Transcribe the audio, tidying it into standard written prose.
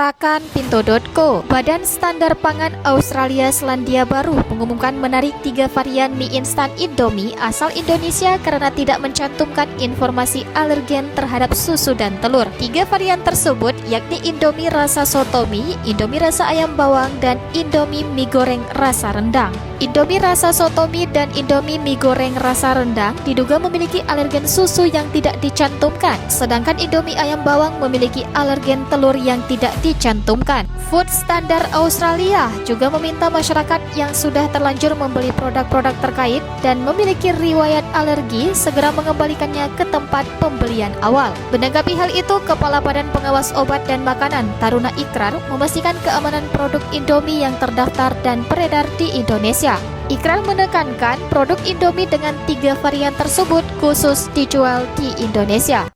Perakan Pinto.co. Badan Standar Pangan Australia Selandia Baru mengumumkan menarik 3 varian mie instan Indomie asal Indonesia karena tidak mencantumkan informasi alergen terhadap susu dan telur. 3 varian tersebut yakni Indomie rasa soto mie, Indomie rasa ayam bawang, dan Indomie mie goreng rasa rendang. Indomie rasa soto mie dan Indomie mie goreng rasa rendang diduga memiliki alergen susu yang tidak dicantumkan, sedangkan Indomie ayam bawang memiliki alergen telur yang tidak dicantumkan. Food Standard Australia juga meminta masyarakat yang sudah terlanjur membeli produk-produk terkait dan memiliki riwayat alergi segera mengembalikannya ke tempat pembelian awal. Menanggapi hal itu, Kepala Badan Pengawas Obat dan Makanan Taruna Ikrar memastikan keamanan produk Indomie yang terdaftar dan beredar di Indonesia. Ikrar menekankan produk Indomie dengan 3 varian tersebut khusus dijual di Indonesia.